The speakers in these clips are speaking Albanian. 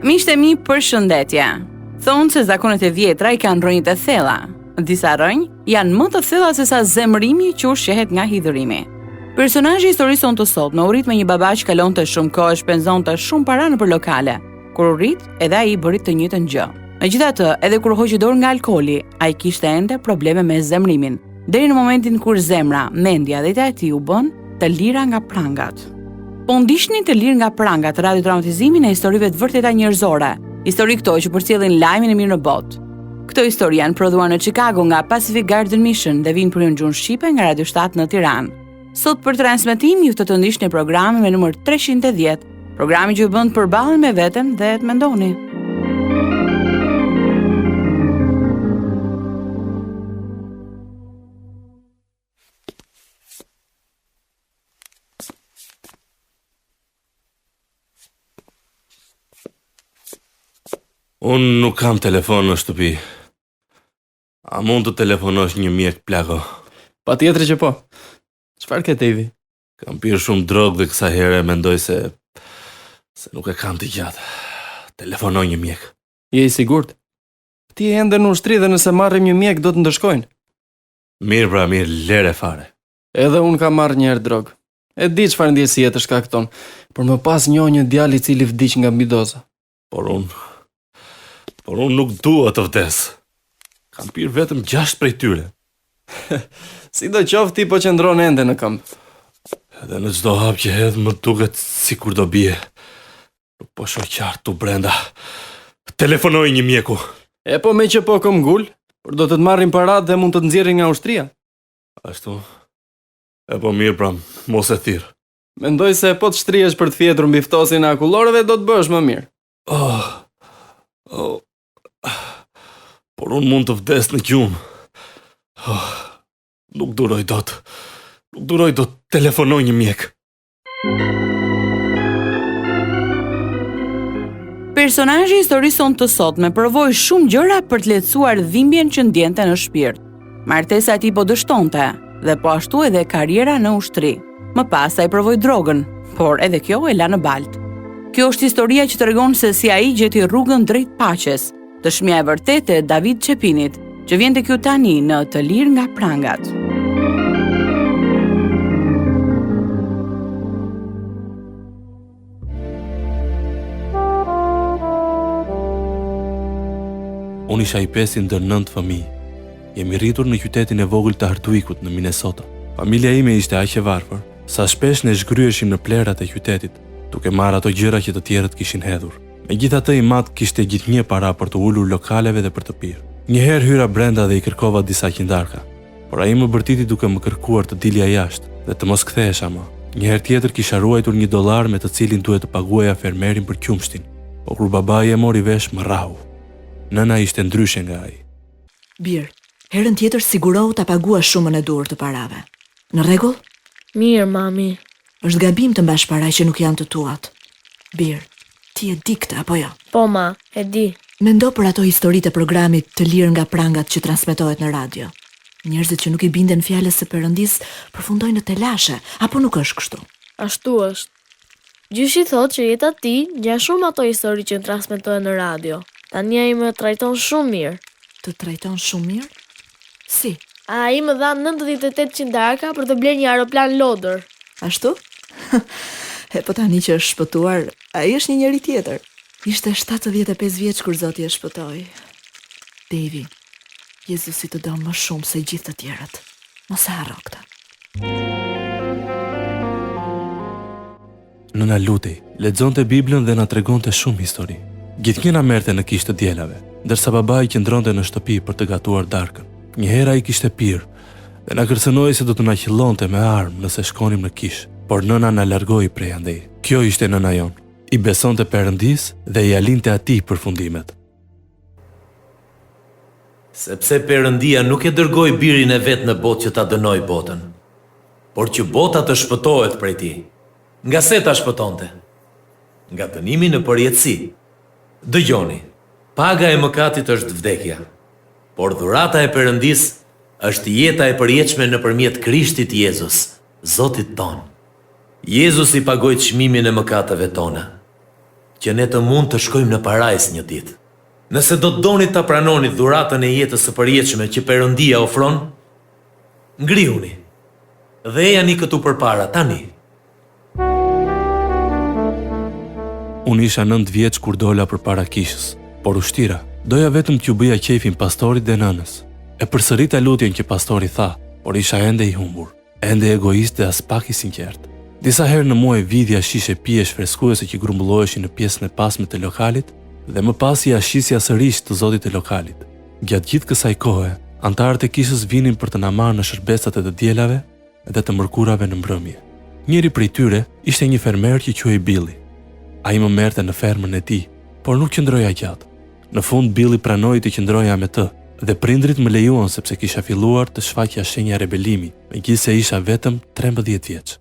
Miqtë e mi, përshëndetje. Thonë se zakonet e vjetra i kanë rrënjët e thella. Disa rrënjë janë më të thella se sa zemrimi që ushqehet nga hidhërimi. Personazhi i historisë sonë të sotme u rrit me një baba që kalonte shumë kohë, shpenzonte shumë para nëpër lokale. Kur u rrit, edhe ai bëri të njëjtën gjë. Megjithatë, edhe kur hoqi dorë nga alkooli, ai kishte ende probleme me zemrimin, deri në momentin kur zemra, mendja dhe ita e tij u bën të lira nga prangat. Po ndihni të lirë nga prangat radiodramatizimi në historive të vërteta njerëzore, histori këto që përcjellin lajmin e mirë në botë. Këto histori janë prodhuar në Chicago nga Pacific Garden Mission dhe vinë për ju në gjuhën shqipe nga Radio 7 në Tiranë. Sot për transmetim ju të ndihni programin me numër 310, programi që ju bën të përballeni me veten dhe të mendoni. Unë nuk kam telefon në shtëpi. A mund të telefonosh një mjek plako? Patjetër që po. Çfarë ke Devi? Kam pirë shumë drogë dhe kësa herë mendoj se nuk e kam të gjatë. Telefonoj një mjek. Je i sigurt? Ti e ende në ushtri dhe nëse marrim një mjek do të ndëshkojnë. Mirë pra mirë, lere fare. Edhe unë kam marrë një herë drogë. E di çfarë ndjesie të shkakton, por më pas njoh një djalë i cili vdiq nga midoza. Por unë nuk dua të vdes. Kam pirë vetëm 6 prej tyre. Si do qoftë ti po qëndron ende në këmbë. Edhe në çdo hap që hedh më duket sikur do bie. Nuk po shoh qartë tu brenda. Telefonoj një mjeku. E po me që po këm ngul, por do të marrim paratë dhe mund të të nxjerrin nga ushtria. Ashtu. E po mirë pra, mos e thirr. Mendoj se po të shtrihesh për të fjetur mbi ftosin e akullorëve do të bësh më mirë. Por unë mund të vdes në gjumë. Nuk duroj dot. Nuk duroj dot telefonoj një mjek. Personazhi i historisë sonë të sotme provoi shumë gjëra për të lehtësuar dhimbjen që ndjente në shpirt. Martesa e tij po dështonte dhe po ashtu edhe karriera në ushtri. Më pas ai provoi drogën, por edhe kjo e la në baltë. Kjo është historia që tregon se si ai gjeti rrugën drejt paqes. Dëshmia e vërtetë e David Çepinit, që vjen tek ju tani në Të lirë nga prangat. Unë isha i 5 ndër 9 fëmijë. Jemi rritur në qytetin e vogël të Hartwickut në Minnesota. Familja ime ishte aq e varfër, sa shpesh ne zhgryheshim në plerat e qytetit, duke marrë ato gjëra që të tjerët kishin hedhur. Megjithatë i mat kishte gjithnjë para për të ulur lokaleve dhe për të pirë. Një herë hyra brenda dhe i kërkova disa qindarka, por ai më bërtiti duke më kërkuar të dilja jashtë dhe të mos kthehesha më. Një herë tjetër kisha ruajtur $1 me të cilin duhet të paguaja fermerin për qumshtin, por kur babai e mori vesh më rrahu. Nëna ishte ndryshe nga ai. Bir, herën tjetër sigurohu ta paguash shumën e duhur të parave. Në rregull? Mirë, mami. Është gabim të mbash para që nuk janë të tuat. Bir, ti e di këtë apo jo? Po ma, e di. Mendo për ato historitë e programit Të lirë nga prangat që transmetohet në radio. Njerëzit që nuk i binden fjalës së Perëndis përfundojnë në telashe, apo nuk është kështu? Ashtu është. Gjyshi thot që jeta ti ngjan shumë ato histori që transmetohen në radio. Tani ai më trajton shumë mirë. Të trajton shumë mirë? Si? Ai më dha 98 darka për të blerë një aeroplan lodër. Ashtu? E po tani që është shpëtuar, ai është një njeri tjetër. Ishte 75 vjeç kur Zoti e shpëtoi. Devi, Jezusi të do më shumë se gjithë të tjerët. Mos e harro këtë. Nëna lutej, lexonte Biblën dhe na tregonte shumë histori. Gjithnjë na merrte në kishë të dielave, ndërsa babai qëndronte në shtëpi për të gatuar darkën. Një herë ai kishte pirë dhe na kërcënoi se do të na qillonte me armë nëse shkonim në kishë, por nëna na largoi prej andej. Kjo ishte nëna jon. I besonte Perëndis dhe i alinte atij përfundimet. Sepse Perëndia nuk e dërgoi birin e vet në botë që ta dënoi botën, por që bota të shpëtohet prej tij. Nga se ta shpëtonte? Nga dënimi në përjetësi. Dëgjoni, paga e mëkatit është vdekja, por dhurata e Perëndis është jeta e përjetshme nëpërmjet Krishtit Jezus, Zotit ton. Jezusi pagoi çmimin e mëkateve tona. që ne të mund të shkojmë në parajs një ditë. Nëse do të doni ta pranoni dhuratën e jetës së përjetshme që Perëndia ofron, ngrihuni dhe ejani këtu përpara tani. Unë isha 9 vjeç kur dola përpara kishës, por ushtira doja vetëm t'ju bëja qefin pastorit dhe nënës. E përsërita lutjen që pastori tha, por isha ende i humbur, ende egoist dhe as pak i sinqert. Disa herë në muaj vidhja shishe pijesh freskuese që grumbulloheshin në pjesën e pasme të lokalit dhe më pas i ashisja sërish të zotit të lokalit. Gjatë gjithë kësaj kohe, antarët e kishës vinin për të na marrë në shërbesat e të dielave dhe të mërkurave në mbrëmje. Njëri prej tyre ishte një fermer që quhej Billy. Ai më merrte në fermën e tij, por nuk qëndroja gjatë. Në fund Billy pranoi të qëndroja me të dhe prindrit më lejuan sepse kisha filluar të shfaqja shenja rebelimi, megjithse isha vetëm 13 vjeç.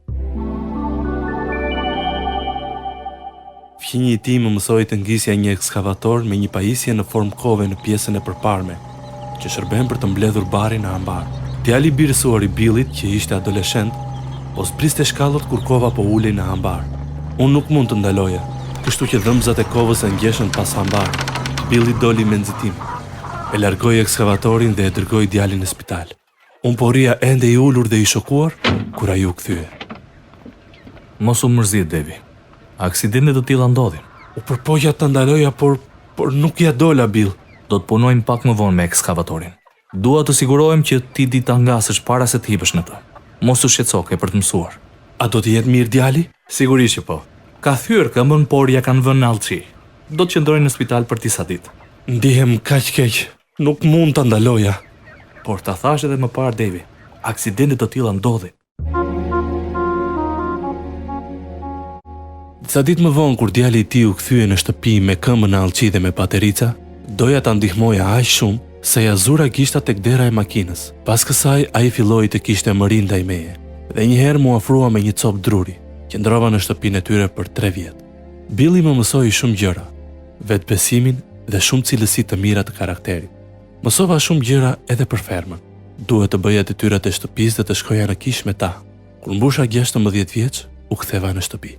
Fqinji i tij më mësoi të ngisja një ekskavator me një pajisje në formë kove në pjesën e përparme, që shërben për të mbledhur barin në ambar. Djali i birësuar i Billit, që ishte adoleshent, po spriste shkallët kur kova po ulej në ambar. Unë nuk mund të ndaloja, kështu që dhëmbëzat e kovës e ngjeshën pas ambarit. Billi doli me nxitim. E largoi ekskavatorin dhe e dërgoi djalin në spital. Unë po rria ende i ulur dhe i shokuar kur ai u kthye. Mos u mërzit, Devi. Aksidente të tilla ndodhin. U përpoqja ta ndaloja, por nuk ja dola, Bill. Do të punojmë pak më vonë me ekskavatorin. Dua të sigurohem që ti di ta ngasësh para se të hipësh në të. Mos u shqetësoke për të mësuar. A do të jetë mirë djali? Sigurisht që po. Ka thyer këmbën, por ja kanë vënë në allçi. Do të qëndrojnë në spital për disa ditë. Ndihem kaq keq. Nuk mund ta ndaloja. Por ta thash edhe më parë, Devi. Aksidente të tilla ndodhin. Disa ditë më vonë kur djali i tij u kthye në shtëpi me këmbën në allçi dhe me paterica, doja ta ndihmoja aq shumë se ja zura gishta tek dera e makinës. Pas kësaj ai filloi të kishte mëri ndaj meje dhe një herë mu ofrua me një copë druri. Qëndrova në shtëpinë e tyre për 3 vjet. Billy më mësoi shumë gjëra, vetbesimin dhe shumë cilësi të mira të karakterit. Mësova shumë gjëra edhe për fermën. Duhet të bëja detyrat e shtëpisë dhe të shkoja në kishë me ta. Kur mbusha 16 vjeç, u ktheva në shtëpi.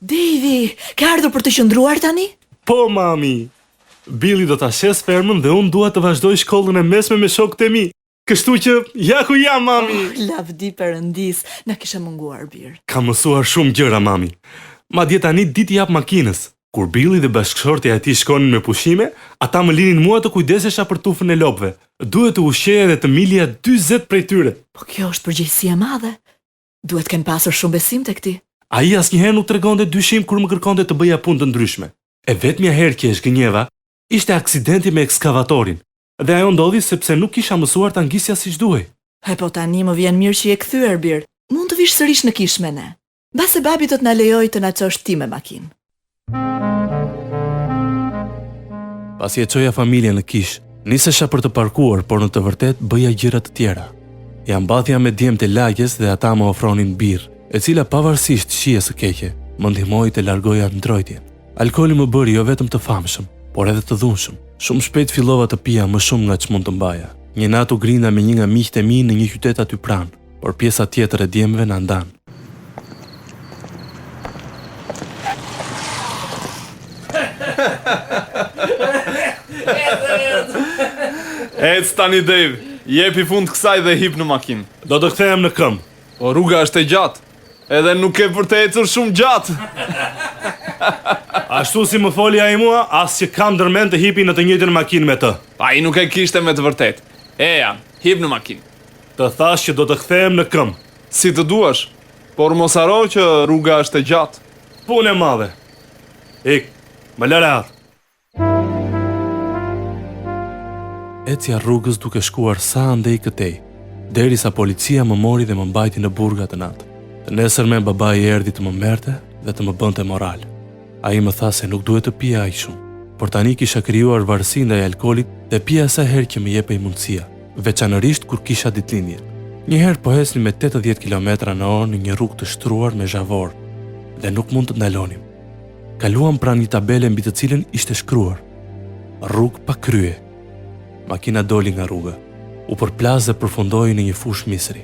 Davy, ke ardhur për të qëndruar tani? Po, mami. Billy do ta shes fermën dhe unë dua të vazhdoj shkollën e mesme me shokët e mi. Kështu që ja ku jam, mami. Lavdi Perëndis, na kisha munguar bir. Kam mësuar shumë gjëra, mami. Madje tani ditë jap makinës. Kur Billy dhe bashkëshortja e tij shkonin me pushime, ata më linin mua të kujdesesha për tufën e lopëve. Duhet të ushqeja dhe të milja 40 prej tyre. Po kjo është përgjegjësi e madhe. Duhet të kenë pasur shumë besim tek ti. Ai asnjëherë nuk tregonte dyshim kur më kërkonte të bëja punë të ndryshme. E vetmja herë që e zgënjeva ishte aksidenti me ekskavatorin. Dhe ajo ndodhi sepse nuk kisha mësuar ta ngisja siç duhej. E po tani më vjen mirë që je kthyer bir. Mund të vish sërish në kishë me ne. Mbase babi do të na lejojë të na çosh ti me makinë. Pasi e çoja familjen në kishë, nisesha për të parkuar, por në të vërtet bëja gjëra të tjera. Ja mbathja me djemtë e lagjes dhe ata më ofronin birë, e cila pavarësisht shijes së keqe, më ndihmoi të largoja ndrojtjen. Alkooli më bëri jo vetëm të famshëm, por edhe të dhunshëm. Shumë shpejt fillova të pija më shumë nga ç'mund të mbaja. Një natë u grinda me një nga miqtë e mi në një qytet aty pranë, por pjesa tjetër e djemve na ndan. Ec tani Dave, jepi fund kësaj dhe hip në makinë. Do të kthehem në këmbë. Po rruga është e gjatë, edhe nuk e për të ecur shumë gjatë. Ashtu si më foli ai mua, as që kam ndërmend të hipi në të njëjtën makinë me të. Ai nuk e kishte me të vërtet. Eja, hip në makinë. Të thash që do të kthehem në këmbë. Si të duash, por mos haro që rruga është e gjatë. Punë e madhe. Ik, më lëre atë. Ecja rrugës duke shkuar sa andej këtej, derisa policia më mori dhe më mbajti në burga të natë. Të nesërmen babai erdhi të më merrte dhe të më bënte moral. Ai më tha se nuk duhet të pija aq shumë, por tani kisha krijuar varësi ndaj alkoolit dhe pija sa herë që më jepej mundësia, veçanërisht kur kisha ditëlindje. Një herë po ecnim me 80 km/h në një rrugë të shtruar me zhavor dhe nuk mund të ndalonim. Kaluam pranë një tabele mbi të cilën ishte shkruar: rrugë pa krye. Makina doli nga rruga, u përplas dhe përfundoi në një fushë misri.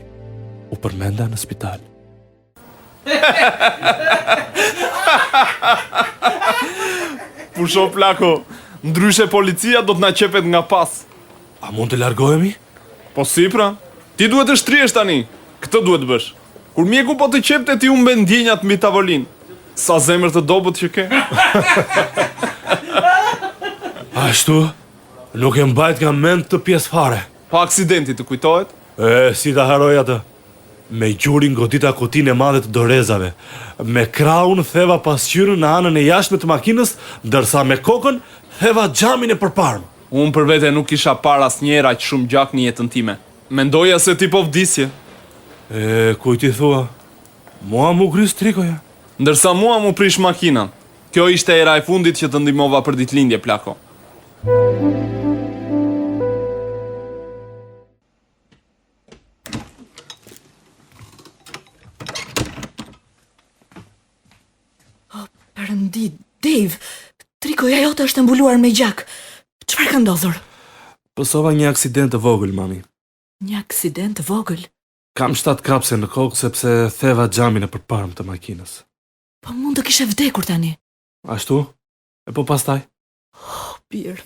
U përmenda në spital. Pusho plako, ndryshe policia do të na qepet nga pas. A mund të largohemi? Po si pra? Ti duhet të shtrihesh tani. Këtë duhet bësh. Kur mjeku po të qepte ti humbe ndjenjat mbi tavolinë. Sa zemër të dobët që ke. Ashtu? Nuk e mbajt nga mend të pjesë fare. Pa aksidenti të kujtohet? Si ta haroj atë? Me gjurin godita kutinë e madhe të dorezave. Me kraun theva pasqyrën në anën e jashtme të makinës, ndërsa me kokën theva xhamin e përparme. Unë për vete nuk kisha par asnjëherë aq shumë gjak në jetën time. Mendoja se ti po vdisje. Kuj ti thua? Mua mu grys trikoja. Ndërsa mua mu prish makinan. Kjo ishte era e fundit që të ndihmova për ditëlindje, plako. Perëndi, Dave, trikoja jote është mbuluar me gjak. Çfarë ka ndodhur? Pësova një aksident të vogël, mami. Një aksident të vogël? Kam 7 kapse në kokë sepse theva xhamin e përparme të makinës. Po mund të kishe vdekur tani. Ashtu? E po pastaj? Birë,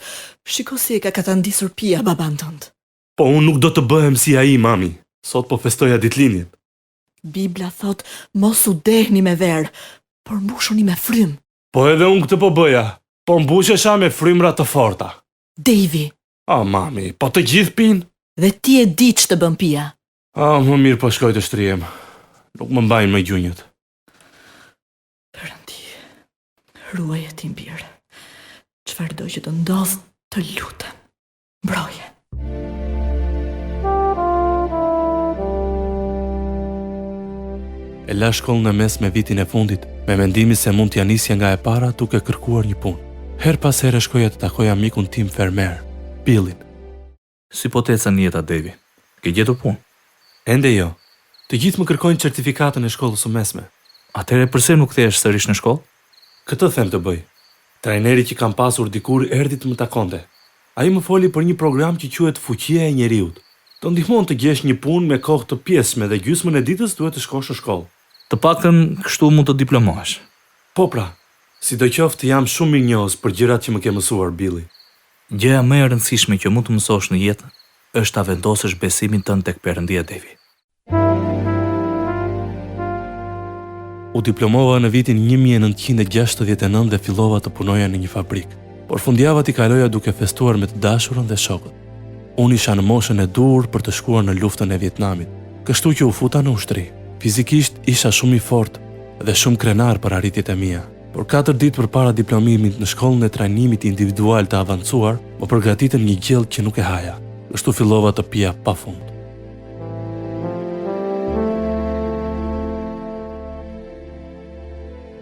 shiko si e ka katandisur Pia baban tënd. Po unë nuk do të bëhem si ai, mami. Sot po festoja ditëlindjen. Bibla thot, mos u dehni me verë, por mbushuni me frym. Po edhe unë këtë po bëja. Po mbushesha me frymra të forta. Davy, Mami, po të gjithë pinë? dhe ti e di ç'të bën Pia. Më mirë po shkoj të shtrihem. Nuk më mbajnë më gjunjët. Perëndi, ruaje ti birë. Çfarë do që të ndodh, të lutem. Mbroje. E la shkollën e mesme vitin e fundit, me mendimin se mund t'ja nisja nga e para duke kërkuar një punë. Her pas here shkoja të takoja mikun tim fermer, Billin. Si po të ecën jeta, Devi? Ke gjetur punë? Ende jo. Të gjithë më kërkojnë certifikatën e shkollës së mesme. Atëherë pse nuk kthehesh sërish në shkollë? Këtë them të bëj. Trajneri që kam pasur dikur erdhi të më takonte. Ai më foli për një program që quhet Fuqia e Njeriut. Të ndihmon të gjesh një punë me kohë të pjesme dhe gjysmën e ditës duhet të shkosh në shkollë. Të paktën kështu mund të diplomohesh. Po pra, sidoqoftë jam shumë mirënjohës për gjërat që më ke mësuar, Billy. Gjëja më e rëndësishme që mund të mësosh në jetë është ta vendosësh besimin tënd tek Perëndia, Devi. U diplomova në vitin 1969 dhe fillova të punoja në një fabrik. Por fundjavat i kaloja duke festuar me të dashurën dhe shokët. Unë isha në moshën e dur për të shkuar në luftën e Vietnamit, kështu që u futa në ushtri. Fizikisht isha shumë i fortë dhe shumë krenar për arritjet e mia. Por 4 ditë përpara diplomimit në shkollën e trajnimit individual të avancuar, më përgatitën një gjellë që nuk e haja. Kështu fillova të pija pafund.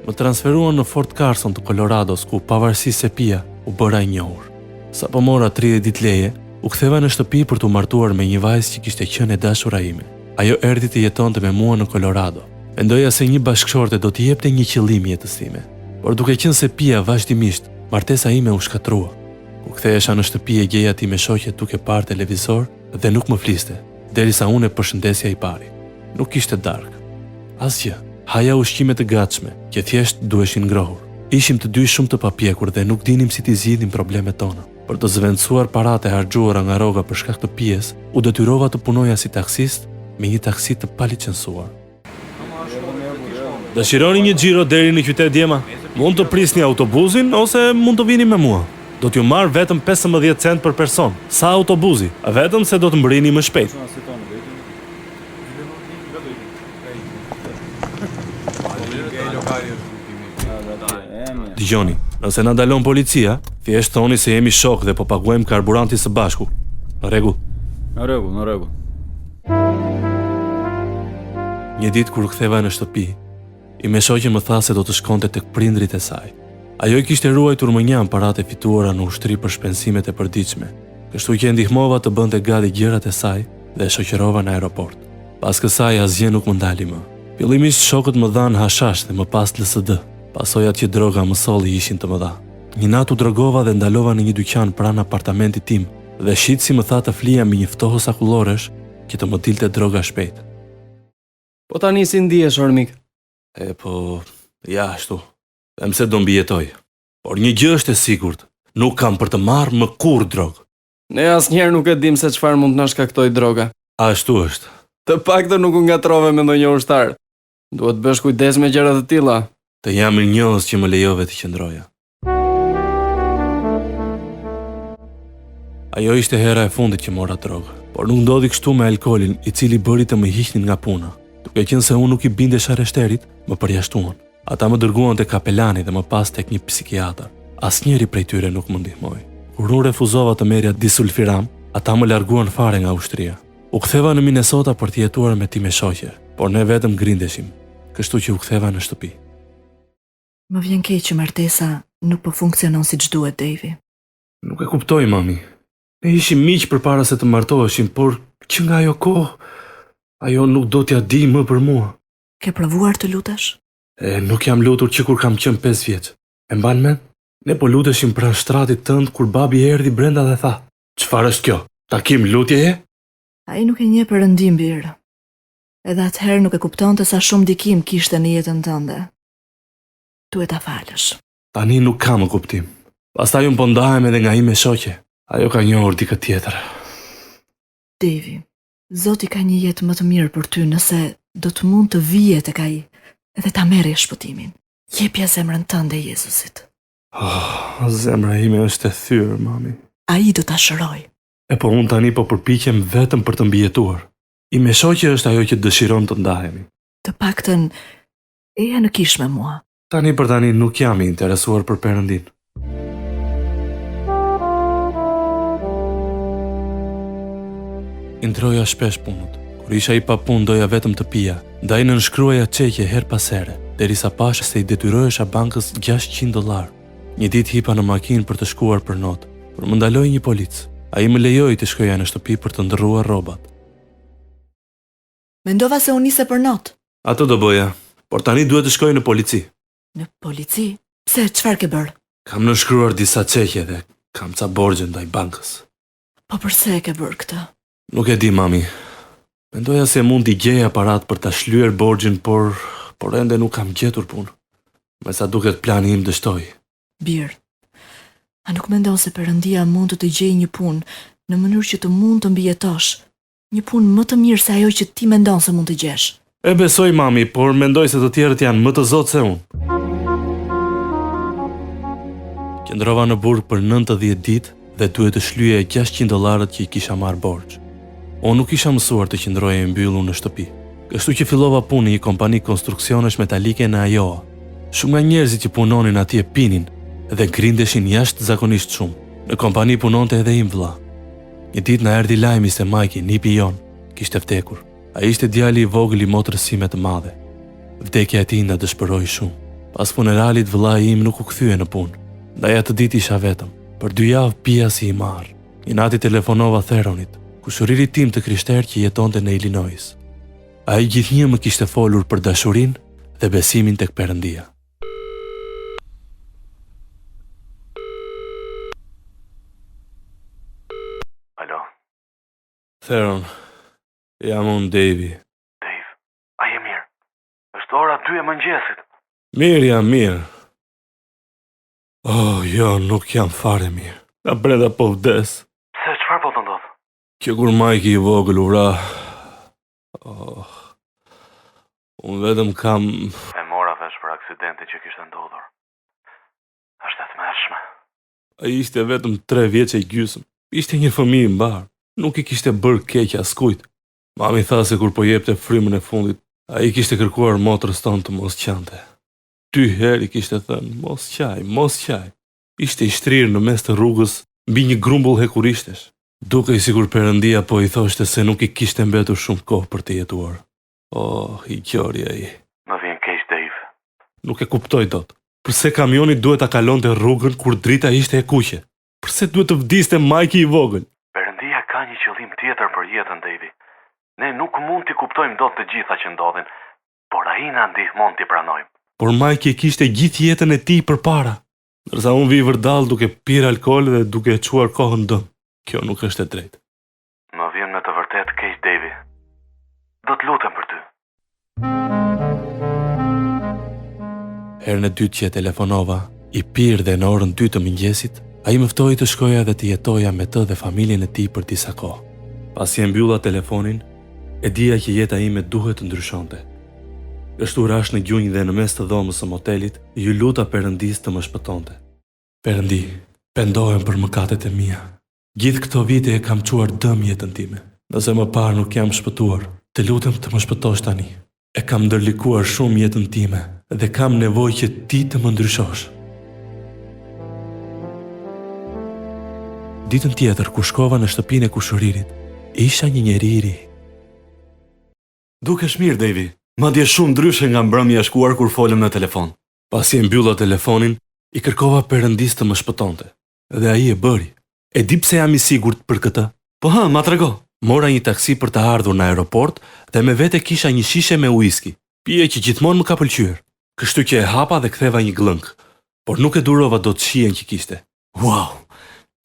Më transferuan në Fort Carson të Colorados, ku pavarësisht se pija, u bëra i njohur. Sa po mora 30 ditë leje, u ktheva në shtëpi për të martuar me një vajzë që kishte qenë e dashura ime. Ajo erdhi të jetonte me mua në Colorado. Mendoja se një bashkëshorte do t'i jepte një qëllim jetës time. Por duke qenë se pija vazhdimisht, martesa ime u shkatrua. Kur kthehesha në shtëpi e gjeja ti me shoqe duke parë televizor dhe nuk më fliste, derisa unë e përshëndesja i pari. Nuk ishte darkë. Asgjë. Haja ushqime të gatshme, që thjesht duheshin ngrohur. Ishim të dy shumë të papjekur dhe nuk dinim si t'i zgjidhim problemet tona. Për të zvendësuar paratë e harxhuara nga rroga për shkak të pijes, u detyrova të punoja si taksist me një taksi të palicencuar. Dëshironi një xhiro deri në qytet djema? Mund të prisni autobusin ose mund të vini me mua. Do t'ju marr vetëm 15 cent për person. Sa autobusi, vetëm se do të mbrini më shpejt. Dgjoni, nëse na dalon policia, thjesht thoni se jemi shok dhe po paguajmë karburantin së bashku. Në rregull. Në rregull. Një ditë kur u ktheva në shtëpi, i me shoqja më tha se do të shkonte tek prindrit e saj. Ajo i kishte ruajtur më njëm paratë e fituara në ushtri për shpensimet e përditshme, kështu që e ndihmova të bënte gati gjërat e saj dhe e shoqërova në aeroport. Pas kësaj asgjë nuk më ndali më. Fillimisht shokët më dhanë hashash dhe më pas LSD. Pasojat që droga më solli ishin të mëdha. Një natë u drogova dhe ndalova në një dyqan pranë apartamentit tim dhe shitsi më tha të flija me një ftohës akulloresh që të më dilte droga shpejt. Po tani si ndihesh, ormik? Po, ja ashtu. Dhe mse do mbijetoj. Por një gjë është e sigurt, nuk kam për të marrë më kurrë drogë. Ne asnjëherë nuk e dim se çfarë mund të na shkaktoj droga. Ashtu është. Të paktën nuk u ngatrove me ndonjë ushtar. Duhet bësh kujdes me gjëra të tilla. Të jam mirënjohës që më lejove të qëndroja. Ajo ishte hera e fundit që mora drogë, por nuk ndodhi kështu me alkoolin, i cili bëri të më hiqnin nga puna. Duke qenë se unë nuk i bindesh arreshterit, më përjashtuan. Ata më dërguan te kapelani dhe më pas tek një psikiatër. Asnjëri prej tyre nuk më ndihmoi. Kur unë refuzova të merrja disulfiram, ata më larguan fare nga ushtria. U ktheva në Minnesota për të jetuar me time shoqe, por ne vetëm grindeshim, kështu që u ktheva në shtëpi. Më vjen keq që martesa nuk po funksionon siç duhet, Davy. Nuk e kuptoj, mami. Ne ishim miq përpara se të martoheshim, por që nga ajo kohë, ajo nuk do t'ja di më për mua. Ke provuar të lutesh? Nuk jam lutur që kur kam qenë 5 vjeç. E mban mend? Ne po luteshim pranë shtratit tënd kur babi erdhi brenda dhe tha: "Çfarë është kjo? Takim lutjeje?" Ai nuk e njeh Perëndim birë. Edhe atëherë nuk e kuptonte sa shumë dikim kishte në jetën tënde. Duhet ta falësh. Tani nuk ka më kuptim. Pastaj unë po ndahem edhe nga ime shoqe. Ajo ka njohur dikë tjetër. Davy, Zoti ka një jetë më të mirë për ty nëse do të mund të vije tek ai edhe ta merrësh shpëtimin. Jepja zemrën tënde Jezusit. Zemra ime është e thyrë, mami. Ai do ta shëroj. Po unë tani po përpiqem vetëm për të mbijetuar. Ime shoqe është ajo që dëshiron të ndahemi. Të paktën eja në kish me mua. Tani për tani nuk jam i interesuar për Perëndin. Ndroja shpesh punët. Kur isha i pa punë doja vetëm të pija, ndaj nënshkruaja çeqe her pas here, derisa pash se i detyrohesha bankës $600. Një ditë hipa në makinë për të shkuar për notë, por më ndaloi një polic. Ai më lejoi të shkoja në shtëpi për të ndërruar rrobat. Mendova se unë nise për notë. Ato do bëja, por tani duhet të shkoj në polici. Në polici? Pse, çfarë ke bërë? Kam nënshkruar disa çeqe dhe kam ca borxhe ndaj bankës. Po pse e ke bërë këtë? Nuk e di, mami. Mendoja se mund t'i gjej aparat për ta shlyer borxhin, por ende nuk kam gjetur punë. Me sa duket plani im dështoi. Birë, a nuk mendon se Perëndia mund të gjejë një punë në mënyrë që të mund të mbijetosh? Një punë më të mirë se ajo që ti mendon se mund të gjesh. E besoj, mami, por mendoj se të tjerët janë më të zotë se unë. Qëndrova në burg për 90 ditë dhe duhet të shlyej $600 që i kisha marrë borxh. Unë nuk isha mësuar të qëndroja i mbyllur në shtëpi. Kështu që fillova punë në një kompani konstruksionesh metalike në Iowa. Shumë nga njerëzit që punonin atje pinin dhe grindeshin jashtëzakonisht shumë. Në kompani punonte edhe im vëlla. Një ditë na erdhi lajmi se Majki, nipi jon, kishte vdekur. Ai ishte djali i vogël i motrës sime të madhe. Vdekja e tij na dëshpëroi shumë. Pas funeralit vëllai im nuk u kthye në punë. Ndaj atë ditë isha vetëm. Për 2 javë pija si i marr. Një natë telefonova Theronit, kushëririt tim të krishterë që jetonte në Illinois. Ai gjithnjë më kishte folur për dashurinë dhe besimin tek Perëndia. Alo? Theron, jam unë Davy. Dave, a je mirë? Është ora 2 e mëngjesit. Mirë jam mirë. Jo, nuk jam fare mirë. Nga brenda po vdes. Pse, çfarë po të ndodh? Që kur Majki i vogël u ra... unë vetëm kam... E mora vesh për aksidenti që kishte ndodhur. Është e tmerrshme. Ai ishte vetëm 3 vjeç e gjysmë. Ishte një fëmijë i mbar. Nuk i kishte bërë keq askujt. Mami tha se kur po jepte frymën e fundit, ai kishte kërkuar motrës tonë të mos qante. 2 herë i kishte thënë, mos qaj, mos qaj. Ishte i shtrirë në mes të rrugës, mbi një grumbull hekurishtesh. Dukej sikur Perëndia po i thoshte se nuk i kishte mbetur shumë kohë për të jetuar. I qori ai. Më vjen keq, Dave. Nuk e kuptoj dot. Pse kamioni duhet ta kalonte rrugën kur drita ishte e kuqe? Pse duhet të vdiste Majki i vogël? Perëndia ka një qëllim tjetër për jetën, Dave. Ne nuk mund t'i kuptojmë dot të gjitha që ndodhin, por ai na ndihmon t'i pranojmë. Por Majki e kishte gjithë jetën e tij përpara, ndërsa unë vi vërdall duke pirë alkool dhe duke e çuar kohën dëm. Kjo nuk është e drejtë. Më vjen me të vërtetë keq, Davy. Do të lutem për ty. Herën e dytë që e telefonova, i pirë dhe në orën 2 të mëngjesit, ai më ftoi të shkoja dhe të jetoja me të dhe familjen e tij për disa kohë. Pasi e mbylla telefonin, e dija që jeta ime duhet të ndryshonte. Kështu rash në gjunjë dhe në mes të dhomës së motelit, ju luta Perëndis të më shpëtonte. Perëndi, pendohem për mëkatet e mia. Gjithë këto vite e kam çuar dëm jetën time. Nëse më parë nuk jam shpëtuar, të lutem të më shpëtosh tani. E kam ndërlikuar shumë jetën time dhe kam nevojë që ti të më ndryshosh. Ditën tjetër, kur shkova në shtëpinë e kushëririt, isha një njeri i ri. Dukesh mirë, Devi. Madje shumë ndryshe nga mbrëmja e shkuar kur folëm në telefon. Pasi e mbylla telefonin, i kërkova Perëndis të më shpëtonte. Dhe ai e bëri. E di pse jam i sigurt për këtë? Po ha, ma trego. Mora një taksi për të ardhur në aeroport dhe me vete kisha një shishe me whisky. Pije që gjithmonë më ka pëlqyer. Kështu që e hapa dhe ktheva një glënk, por nuk e durova dot shijen që kishte. Wow,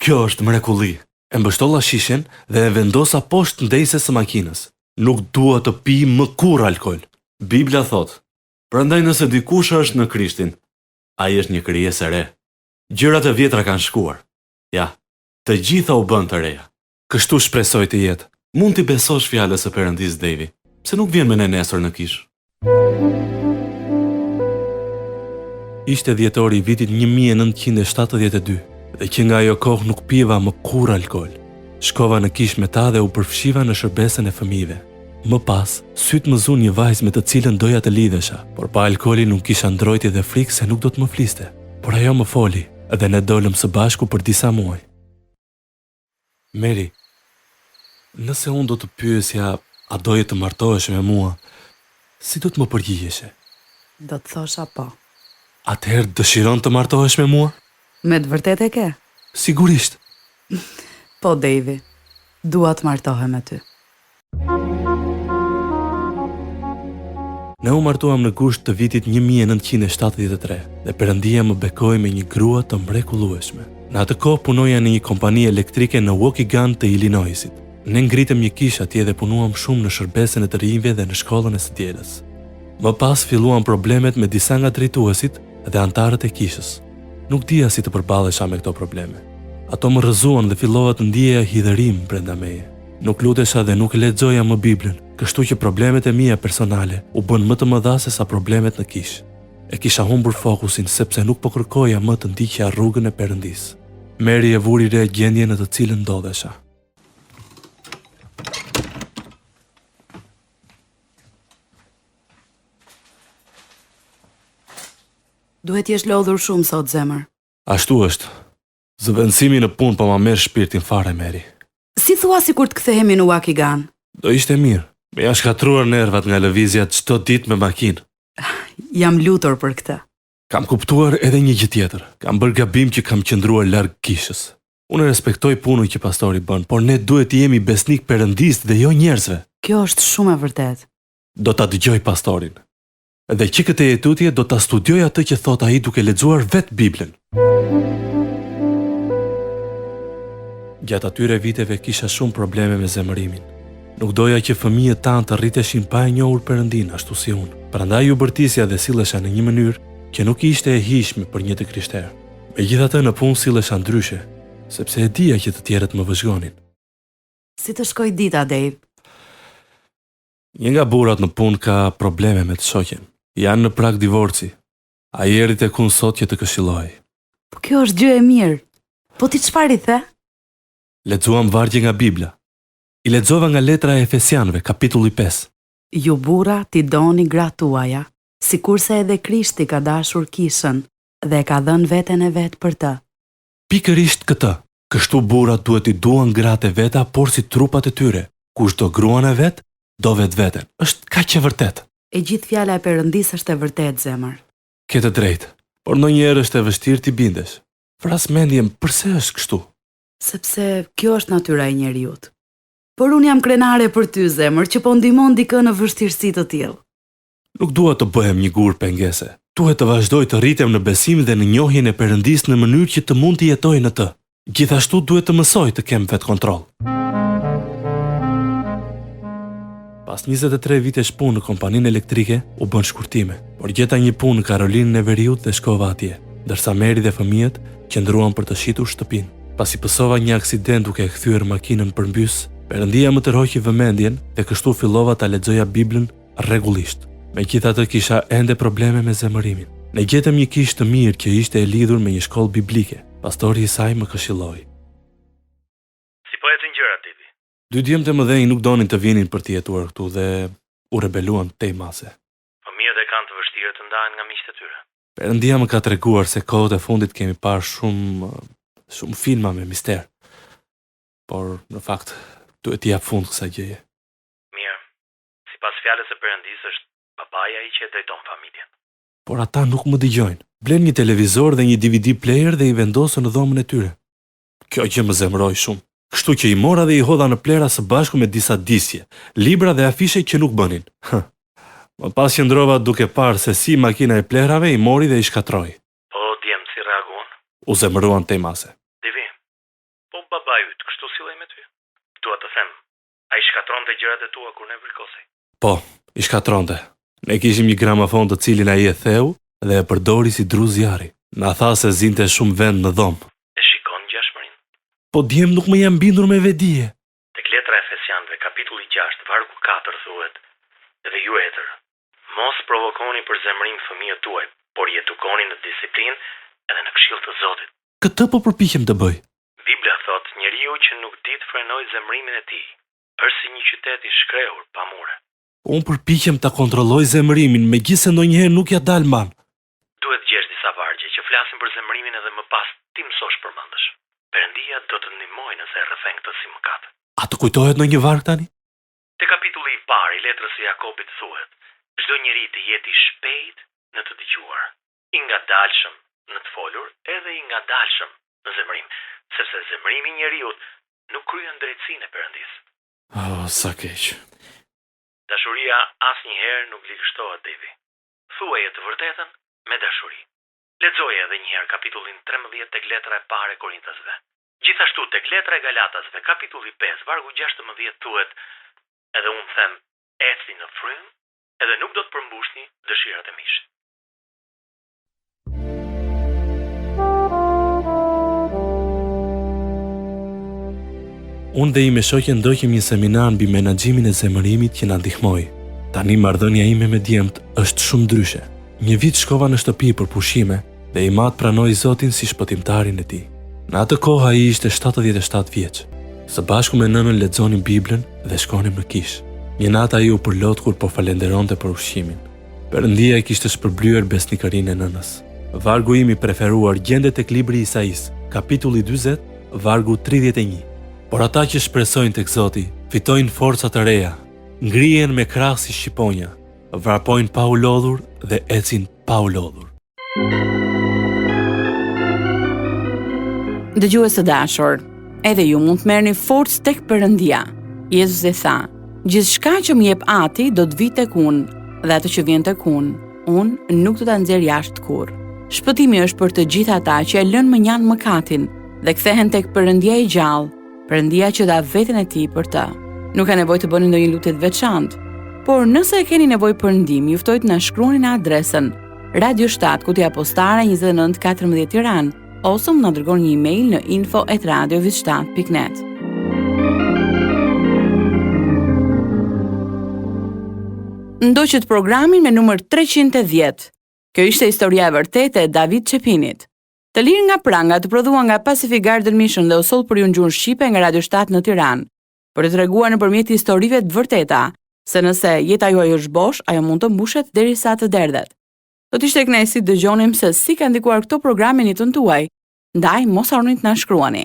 kjo është mrekulli. E mbështolla shishen dhe e vendosa poshtë ndejses së makinës. Nuk dua të pi më kurrë alkool. Bibla thot, prandaj nëse dikush është në Krishtin, ai është një krijesë e re. Gjërat e vjetra kanë shkuar. Ja, të gjitha u bën të reja. Kështu shpresoj të jetë. Mund t'i besosh fjalës së Perëndis, Devi. Pse nuk vjen me ne nesër në kish? Ishte dhjetori i vitit 1972 dhe që nga ajo kohë nuk piva më kurrë alkool. Shkova në kish me ta dhe u përfshiva në shërbesën e fëmijëve. Më pas, syt më zun një vajzë me të cilën doja të lidhesha, por pa alkooli nuk kisha ndrojtje dhe frikë se nuk do të më fliste. Por ajo më foli dhe ne dolëm së bashku për disa muaj. Mary, nëse unë do të pyesja a doje të martohesh me mua, si do të më përgjigjeshe? Do të thosha po. Atëherë dëshiron të martohesh me mua? Me të vërtet e ke? Sigurisht. Po, Devi, dua të martohem me ty. Ne u martuam në gusht të vitit 1973 dhe Perëndia më bekoi me një grua të mrekullueshme. Në atë kohë punoja në një kompani elektrike në Waukegan të Illinoisit. Ne ngritëm një kish atje dhe punuam shumë në shërbesën e të rinjve dhe në shkollën e së dielës. Më pas filluan problemet me disa nga drejtuesit dhe antarët e kishës. Nuk dija si të përballesha me këto probleme. Ato më rrëzuan dhe fillova të ndjeja hidhërim brenda meje. Nuk lutesha dhe nuk lexoja më Biblën, kështu që problemet e mia personale u bën më të mëdha se sa problemet në kish. E kisha humbur fokusin sepse nuk po kërkoja më të ndiqja rrugën e Perëndis. Mary e vuri re gjendjen në të cilën ndodhesha. Duhet jesh lodhur shumë sot, zemër. Ashtu është. Zëvendësimi në punë po ma merr shpirtin fare, Mary. Si thua si kur të kthehemi në Waukegan? Do ishte mirë. Me janë shkatruar nervat nga lëvizja çdo ditë me makinë. Jam lutur për këtë. Kam kuptuar edhe një gjë tjetër. Kam bërë gabim që kam qëndruar larg kishës. Unë respektoj punën që pastori bën, por ne duhet të jemi besnik Perëndis dhe jo njerëzve. Kjo është shumë e vërtetë. Do ta dëgjoj pastorin. Dhe që këtë jetutje do ta studioj atë që thot ai duke lexuar vetë Biblën. Gjatë atyre viteve kisha shumë probleme me zemërimin. Nuk doja që fëmijët tanë të rriteshin pa e njohur Perëndin ashtu si unë. Prandaj u bërtisja dhe sillesha në një mënyrë që nuk ishte e hijshme për një të krishter. Megjithatë në punë sillesha ndryshe, sepse e dija që të tjerët më vëzhgonin. Si të shkoj dita, Dave? Një nga burrat në punë ka probleme me të shoqen. Janë në prag divorci. Ai erdhi tek unë sot që të këshilloj. Po kjo është gjë e mirë. Po ti çfarë i the? Lexuam vargje nga Bibla. I lexova nga letra e Efesianëve, kapitulli 5. Ju burra ti doni gratë tuaja, sikurse edhe Krishti ka dashur kishën dhe ka dhënë veten e vet për të. Pikërisht këtë. Kështu burrat duhet i duan gratë e veta, por si trupat e tyre. Kush do gruan e vet, do vetveten. Është kaq e vërtetë. E gjithë fjala e Perëndis është e vërtetë, zemër. Ke të drejtë, por ndonjëherë është e vështirë ti bindesh. Vras mendjen pse është kështu. Sepse kjo është natyra e njerëzit. Por unë jam krenare për ty, zemër, që po ndihmon dikë në vështirësi të tillë. Nuk dua të bëhem një gur pengese. Duhet të vazhdoj të rritem në besim dhe në njohjen e Perëndis në mënyrë që të mund të jetoj në të. Gjithashtu duhet të mësoj të kem vetë kontroll. Pas 23 vitesh punë në kompaninë elektrike, u bën shkurtime, por gjeta një punë në Karolinën e Veriut dhe shkova atje, ndërsa Meri dhe fëmijët qëndruan për të shitur shtëpinë. Pasi pësova një aksident duke e kthyer makinën përmbys, Perëndia më tërhoqi vëmendjen dhe kështu fillova ta lexoja Biblën rregullisht. Megjithatë kisha ende probleme me zemërimin. Ne gjetëm një kishë të mirë që ishte e lidhur me një shkollë biblike. Pastori i saj më këshilloi. Si po ecën gjërat Tibi? 2 djemtë e mëdhenj nuk donin të vinin për të jetuar këtu dhe u rebeluan tej mase. Fëmijët e kanë të vështirë të ndahen nga miqtë e tyre. Perëndia më ka treguar se kohët e fundit kemi parë shumë filma me mister. Por në fakt duhet t'i jap fund kësaj gjëje. Mirë. Sipas fjalës së Perëndisë është babaja ai që e drejton familjen. Por ata nuk më dëgjojnë. Blen një televizor dhe një DVD player dhe i vendosën në dhomën e tyre. Kjo gjë më zemëroi shumë. Kështu që i mora dhe i hodha në plera së bashku me disa disje, libra dhe afishe që nuk bënin. Më pas qëndrova duke parë se si makina e plerave i mori dhe i shkatroi. Po djem si reaguan? U zemëruan tej mase. Divi. Po babai yt kështu sillej me ty. Dua të them, ai shkatronte gjërat e tua kur ne vrikosej. Po, i shkatronte. Ne kishim një gramafon të cilin ai e theu dhe e përdori si dru zjarri. Na tha se zinte shumë vend në dhomë. E shikon ngjashmërinë? Po djem nuk më jam bindur me vedije. Tek letra e Efesianëve kapitulli 6 vargu 4 thuhet: "Dhe ju etër, mos provokoni për zemërim fëmijët tuaj, por edukoni në disiplinë edhe në këshill të Zotit." Këtë po përpiqem të bëj. Bibla thot, njeriu që nuk di të frenoj zemërimin e tij, është si një qytet i shkrehur pa mure. Unë përpiqem ta kontrolloj zemërimin, megjithëse ndonjëherë nuk ja dal man. Duhet gjesh disa vargje që flasin për zemërimin edhe më pas ti mësosh përmendesh. Perëndia do të ndihmojë nëse e rrëfen këtë si mëkat. A të kujtohet në një varg tani? Te kapitulli i parë i letrës së Jakobit thuhet: "Çdo njeri të jetë i shpejt në të dëgjuar, i ngadalshëm në të folur, edhe i ngadalshëm në zemërim, sepse zemërimi i njeriu nuk kryen drejtsinë e Perëndisë." Oh, sa keq. Dashuria asnjëherë nuk ligështohet Devi. Thuaje të vërtetën me dashuri. Lexoje edhe një herë kapitullin 13 tek letra e parë e Korintasve. Gjithashtu tek letra e Galatasve kapitulli 5 vargu 16 thuhet: "Edhe unë them, ecni në frym, edhe nuk do të përmbushni dëshirat e mishit." Unë dhe i me shoqe ndoqim një seminar mbi menaxhimin e zemërimit që na ndihmoi. Tani marrëdhënia ime me djemt është shumë ndryshe. Një vit shkova në shtëpi për pushime dhe i mat pranoi Zotin si shpëtimtarin e tij. Në atë kohë ai ishte 77 vjeç. Së bashku me nënën lexonim Biblën dhe shkonim në kishë. Një natë ai u përlot kur po falenderonte për ushqimin. Perëndia e kishte shpërblyer besnikërinë e nënës. Vargu im i preferuar gjendet tek libri i Isais, kapitulli 40, vargu 31. Por ata që shpresojnë tek Zoti, fitojnë forca të reja, ngrihen me krah si shqiponja, vrapojnë pa u lodhur dhe ecin pa u lodhur. Dëgjues të dashur, edhe ju mund të merrni forcë tek Perëndia. Jezus e tha: "Gjithçka që më jep Ati do të vi tek unë, dhe atë që vjen tek unë nuk do ta nxjerr jashtë kurrë." Shpëtimi është për të gjithë ata që e lënë mënjan mëkatin dhe kthehen tek Perëndia i gjallë, Perëndia që dha veten e tij për të. Nuk ka nevojë të bëni ndonjë lutje të veçantë, por nëse e keni nevojë për ndihmë, juftoj të na shkruani në adresën Radio 7 Kutia Postare 2914 Tiranë, ose më na dërgoni një email në info@radioviz7.net. Ndoqët programin me numër 310. Kjo ishte historia e vërtetë e David Çepinit. Të lirë nga pranga të prodhuar nga Pacific Garden Mission dhe u soll për ju në gjuhën shqipe nga Radio 7 në Tiranë, për të treguar nëpërmjet historive të vërteta se nëse jeta juaj është bosh, ajo mund të mbushet derisa të derdhet. Do të ishte kënaqësi të dëgjonim se si ka ndikuar këto programe në jetën tuaj. Ndaj mos harroni të na shkruani.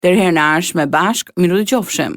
Deri herë në ardhshme bashk, miru të qofshim.